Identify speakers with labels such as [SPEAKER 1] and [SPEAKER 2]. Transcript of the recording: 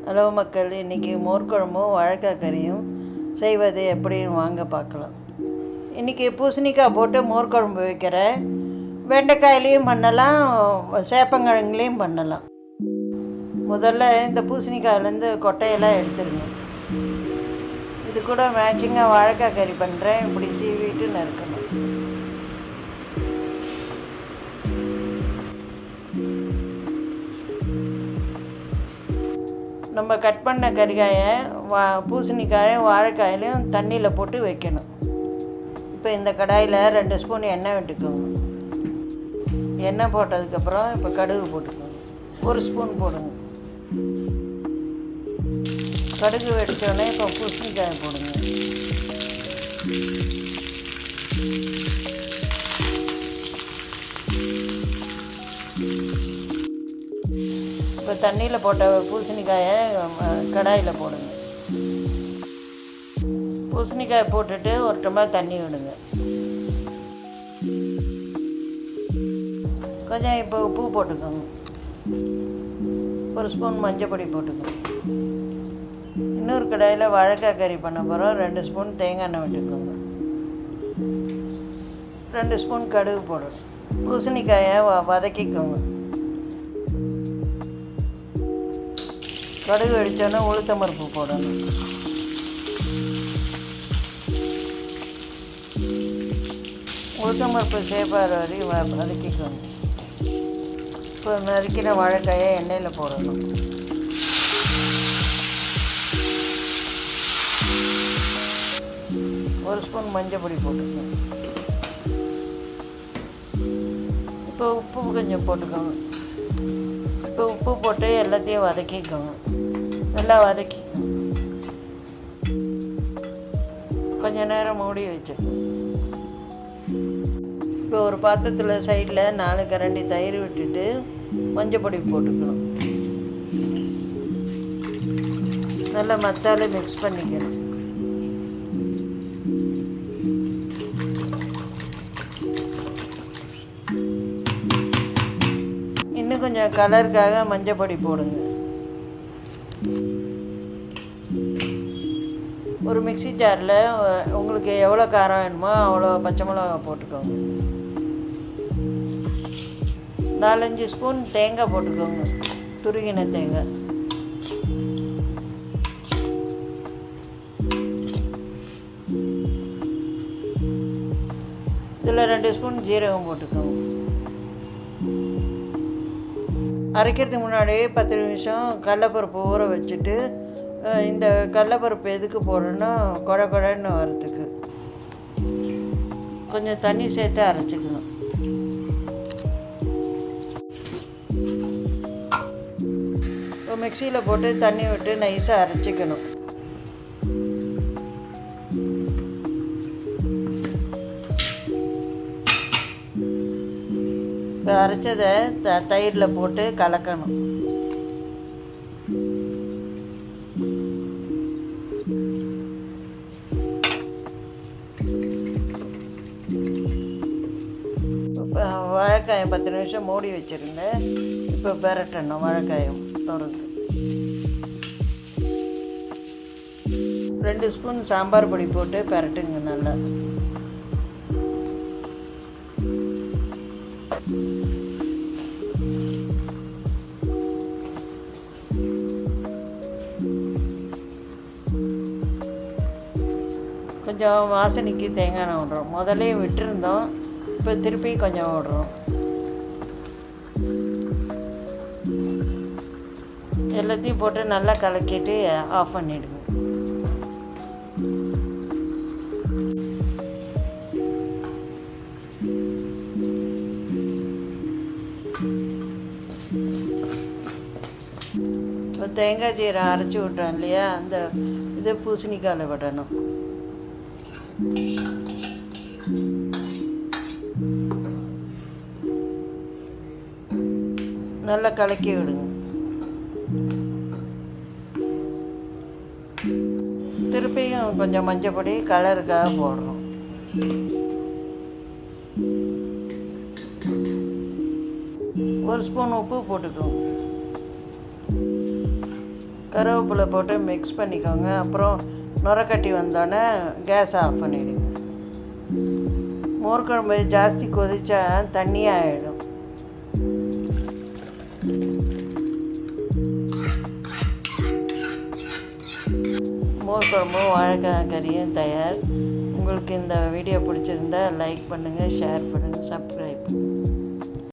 [SPEAKER 1] Hello மக்கள், இன்றைக்கி மோர்க்குழம்பும் வாழைக்காய் கறியும் செய்வது எப்படின்னு வாங்க பார்க்கலாம். இன்றைக்கி பூசணிக்காய் போட்டு மோர்க்குழம்பு வைக்கிறேன். வெண்டைக்காயிலையும் பண்ணலாம், சேப்பங்கிழங்குலையும் பண்ணலாம். முதல்ல இந்த பூசணிக்காயிலேருந்து கொட்டையெல்லாம் எடுத்துருங்க. இது கூட மேட்சிங்காக வாழைக்காய் கறி பண்ணுறேன். இப்படி சீவிட்டு நறுக்கணும். நம்ம கட் பண்ண கறிக்காயை பூசணிக்காயும் வாழைக்காயிலையும் தண்ணியில் போட்டு வைக்கணும். இப்போ இந்த கடாயில் 2 ஸ்பூன் எண்ணெய் விட்டுக்கோங்க. எண்ணெய் போட்டதுக்கப்புறம் இப்போ கடுகு போட்டுக்கோங்க. 1 ஸ்பூன் போடுங்க. கடுகு வெடித்தோடனே இப்போ பூசணிக்காயை போடுங்க. இப்போ தண்ணியில் போட்ட பூசணிக்காயை கடாயில் போடுங்க. பூசணிக்காயை போட்டுட்டு ஒரு டம்ளர் தண்ணி விடுங்க. கொஞ்சம் இப்போ உப்பு போட்டுக்கோங்க. 1 ஸ்பூன் மஞ்சள் பொடி போட்டுக்கோங்க. இன்னொரு கடாயில் வாழைக்காய் கறி பண்ண போகிறோம். 2 ஸ்பூன் தேங்காய் எண்ணெய் விட்டுக்கோங்க. 2 ஸ்பூன் கடுகு போடணும். பூசணிக்காயை வதக்கிக்கோங்க. கடுகு வெடித்தோன்னே உளுத்தம் பருப்பு போடணும். உளுத்தம் பருப்பு சேப்பார வரையும் வதக்கிக்கோங்க. இப்போ நறுக்கிற வாழைக்காயை எண்ணெயில் போடணும். ஒரு ஸ்பூன் மஞ்சள் பொடி போட்டுக்கோங்க. இப்போ உப்பு கொஞ்சம் போட்டுக்கோங்க. இப்போ உப்பு போட்டு எல்லாத்தையும் வதக்கிக்கோங்க. நல்லா வதக்கிக்கோங்க. கொஞ்ச நேரம் மூடி வச்சுக்கோங்க. இப்போ ஒரு பாத்திரத்தில் சைடில் 4 கரண்டி தயிர் விட்டுட்டு மஞ்சள் பொடி போட்டுக்கணும். நல்லா மத்தால மிக்ஸ் பண்ணிக்கணும். இன்னும் கொஞ்சம் கலருக்காக மஞ்சள் பொடி போடுங்க. ஒரு மிக்ஸி ஜாரில் உங்களுக்கு எவ்வளோ காரம் வேணுமோ அவ்வளோ பச்சை மிளகா போட்டுக்கோங்க. 4-5 ஸ்பூன் தேங்காய் போட்டுக்கோங்க. துருகின தேங்காய். இதில் 2 ஸ்பூன் ஜீரகம் போட்டுக்கோங்க. அரைக்கிறதுக்கு முன்னாடியே 10 நிமிஷம் கடலப்பருப்பு ஊற வச்சுட்டு, இந்த கடலப்பருப்பு எதுக்கு போடணும்னா குழ குழன்னு வரத்துக்கு கொஞ்சம் தண்ணி சேர்த்து அரைச்சிக்கணும். இப்போ மிக்சியில் போட்டு தண்ணி விட்டு நைஸாக அரைச்சிக்கணும். இப்போ அரைச்சதை தயிரில் போட்டு கலக்கணும். இப்போ வாழைக்காயை 10 நிமிஷம் மூடி வச்சுருந்தேன். இப்போ பெரட்டணும். வாழைக்காயம் திறந்து 2 ஸ்பூன் சாம்பார் பொடி போட்டு பெரட்டுங்க நல்லா. கொஞ்சம் வாசனைக்கு தேங்காய் எண்ணெய் விட்றோம். முதலே விட்டுருந்தோம், இப்போ திருப்பி கொஞ்சம் விட்றோம். எல்லாத்தையும் போட்டு நல்லா கலக்கிட்டு ஆஃப் பண்ணிவிடுங்க. இப்போ தேங்காய் ஜீரம் அரைச்சி விட்டோம் இல்லையா, அந்த இது பூசணிக்காயில் விடணும். நல்லா கலக்கி விடுங்க. திருப்பியும் கொஞ்சம் மஞ்சள் பொடி கலருக்காக போடுறோம். ஒரு ஸ்பூன் உப்பு போட்டுக்கோங்க. கருவேப்பிலை போட்டு மிக்ஸ் பண்ணிக்கோங்க. அப்புறம் நுரக்கட்டி வந்தோடனே கேஸை ஆஃப் பண்ணிவிடுங்க. மோர் குழம்பு ஜாஸ்தி கொதிச்சா தண்ணியாக ஆகிடும். மோர் குழம்பும் வாழைக்காய் கறியும் தயார். உங்களுக்கு இந்த வீடியோ பிடிச்சிருந்தா லைக் பண்ணுங்கள், ஷேர் பண்ணுங்கள், சப்ஸ்கிரைப் பண்ணுங்கள்.